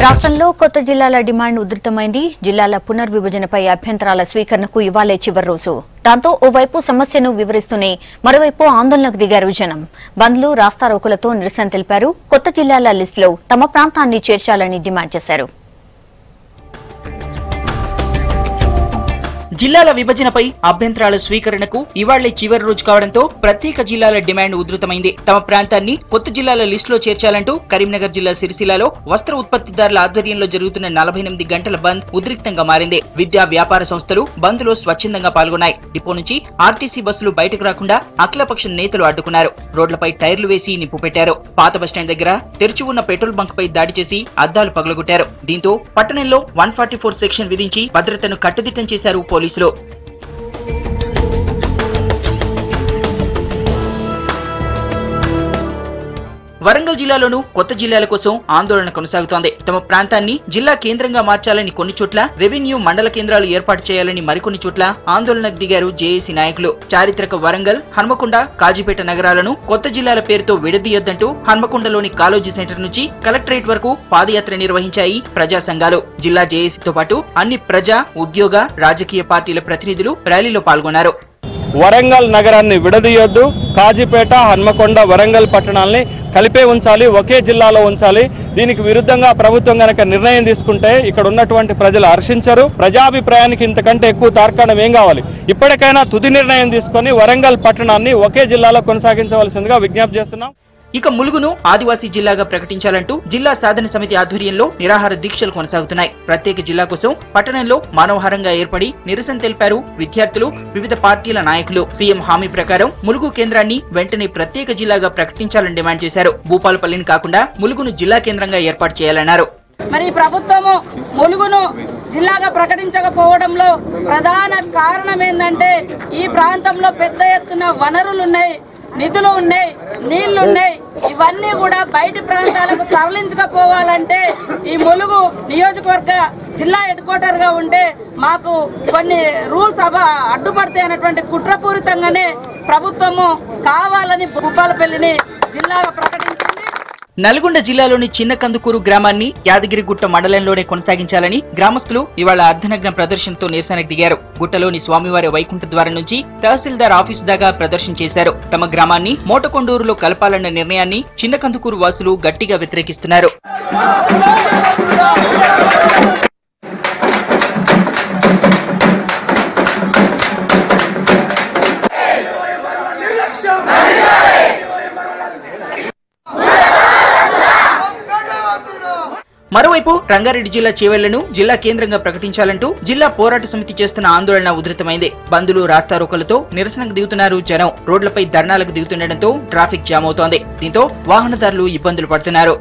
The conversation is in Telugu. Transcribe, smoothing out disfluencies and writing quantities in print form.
రాష్ట్రంలో కొత్త జిల్లాల డిమాండ్ ఉధృతమైంది. జిల్లాల పునర్విభజనపై అభ్యంతరాల స్వీకరణకు ఇవాళే చివరి రోజు. దాంతో ఓవైపు సమస్యను వివరిస్తూనే మరోవైపు ఆందోళనకు దిగారు జనం. బంద్లు, రాస్తారోకోలతో నిరసన తెలిపారు. కొత్త జిల్లాల లిస్టులో తమ ప్రాంతాన్ని చేర్చాలని డిమాండ్ చేశారు. జిల్లాల విభజనపై అభ్యంతరాల స్వీకరణకు ఇవాళ్లే చివరి రోజు కావడంతో ప్రత్యేక జిల్లాల డిమాండ్ ఉధృతమైంది. తమ ప్రాంతాన్ని కొత్త జిల్లాల లిస్టులో చేర్చాలంటూ కరీంనగర్ జిల్లా సిరిసిల్లలో వస్త్ర ఉత్పత్తిదారుల ఆధ్వర్యంలో జరుగుతున్న 48 గంటల బంద్ ఉద్రిక్తంగా మారింది. విద్యా వ్యాపార సంస్థలు బంద్ లో స్వచ్ఛందంగా పాల్గొన్నాయి. డిపో నుంచి ఆర్టీసీ బస్సులు బయటకు రాకుండా అఖిలపక్ష నేతలు అడ్డుకున్నారు. రోడ్లపై టైర్లు వేసి నిప్పు పెట్టారు. పాత బస్టాండ్ దగ్గర తెరిచి ఉన్న పెట్రోల్ బంక్ పై దాడి చేసి అద్దాలు పగలగొట్టారు. దీంతో పట్టణంలో 144 సెక్షన్ విధించి భద్రతను కట్టుదిట్టం చేశారు పోలీసులు. వరంగల్ జిల్లాలోనూ కొత్త జిల్లాల కోసం ఆందోళన కొనసాగుతోంది. తమ ప్రాంతాన్ని జిల్లా కేంద్రంగా మార్చాలని కొన్ని చోట్ల, రెవెన్యూ మండల కేంద్రాలు ఏర్పాటు చేయాలని మరికొన్ని చోట్ల ఆందోళనకు దిగారు జేఏసీ నాయకులు. చారిత్రక వరంగల్, హన్మకొండ, కాజీపేట నగరాలను కొత్త జిల్లాల పేరుతో విడదీయొద్దంటూ హన్మకొండలోని కాళోజీ సెంటర్ నుంచి కలెక్టరేట్ వరకు పాదయాత్ర నిర్వహించాయి ప్రజా సంఘాలు. జిల్లా జేఏసీతో పాటు అన్ని ప్రజా, ఉద్యోగ, రాజకీయ పార్టీల ప్రతినిధులు ర్యాలీలో పాల్గొన్నారు. వరంగల్ నగరాన్ని విడదీయొద్దు, కాజీపేట, హన్మకొండ, వరంగల్ పట్టణాలని కలిపే ఉంచాలి, ఒకే జిల్లాలో ఉంచాలి. దీనికి విరుద్ధంగా ప్రభుత్వం గనక నిర్ణయం తీసుకుంటే ఇక్కడ ఉన్నటువంటి ప్రజలు హర్షించరు. ప్రజాభిప్రాయానికి ఇంతకంటే ఎక్కువ తార్కాణం ఏం కావాలి? ఇప్పటికైనా తుది నిర్ణయం తీసుకొని వరంగల్ పట్టణాన్ని ఒకే జిల్లాలో కొనసాగించవలసిందిగా విజ్ఞప్తి చేస్తున్నాం. ఇక ములుగును ఆదివాసీ జిల్లాగా ప్రకటించాలంటూ జిల్లా సాధన సమితి ఆధ్వర్యంలో నిరాహార దీక్షలు కొనసాగుతున్నాయి. ప్రత్యేక జిల్లా కోసం పట్టణంలో మానవహారంగా ఏర్పడి నిరసన తెలిపారు విద్యార్థులు, వివిధ పార్టీల నాయకులు. సీఎం హామీ ప్రకారం ములుగు కేంద్రాన్ని వెంటనే ప్రత్యేక జిల్లాగా ప్రకటించాలని డిమాండ్ చేశారు. భూపాలపల్లిని కాకుండా ములుగును జిల్లా కేంద్రంగా ఏర్పాటు చేయాలన్నారు. మరి ప్రభుత్వము ములుగును జిల్లాగా ప్రకటించకపోవడంలో ప్రధాన కారణం ఏంటంటే ఈ ప్రాంతంలో పెద్ద ఎత్తున వనరులున్నాయి, నిధులు ఉన్నాయి, నీళ్లున్నాయి. ఇవన్నీ కూడా బయటి ప్రాంతాలకు తరలించకపోవాలంటే ఈ ములుగు నియోజకవర్గ జిల్లా హెడ్ క్వార్టర్ గా ఉంటే మాకు కొన్ని రూల్స్ అడ్డుపడతాయి అన్నటువంటి కుట్రపూరితంగానే ప్రభుత్వము కావాలని భూపాలపల్లిని జిల్లాగా ప్రకటించింది. నల్గొండ జిల్లాలోని చిన్న కందుకూరు గ్రామాన్ని యాదగిరిగుట్ట మండలంలోనే కొనసాగించాలని గ్రామస్తులు ఇవాళ అర్ధనగ్న ప్రదర్శనతో నిరసనకు దిగారు. గుట్టలోని స్వామివారి వైకుంఠ ద్వారం నుంచి తహసీల్దార్ ఆఫీసు దాకా ప్రదర్శన చేశారు. తమ గ్రామాన్ని మోటకొండూరులో కలపాలన్న నిర్ణయాన్ని చిన్న కందుకూరు వాసులు గట్టిగా వ్యతిరేకిస్తున్నారు. మరోవైపు రంగారెడ్డి జిల్లా చేవెళ్లను జిల్లా కేంద్రంగా ప్రకటించాలంటూ జిల్లా పోరాట సమితి చేస్తున్న ఆందోళన ఉధృతమైంది. బందులు, రాస్తారోకలతో నిరసనకు దిగుతున్నారు జనం. రోడ్లపై ధర్నాలకు దిగుతుండటంతో ట్రాఫిక్ జామ్ అవుతోంది. దీంతో వాహనదారులు ఇబ్బందులు పడుతున్నారు.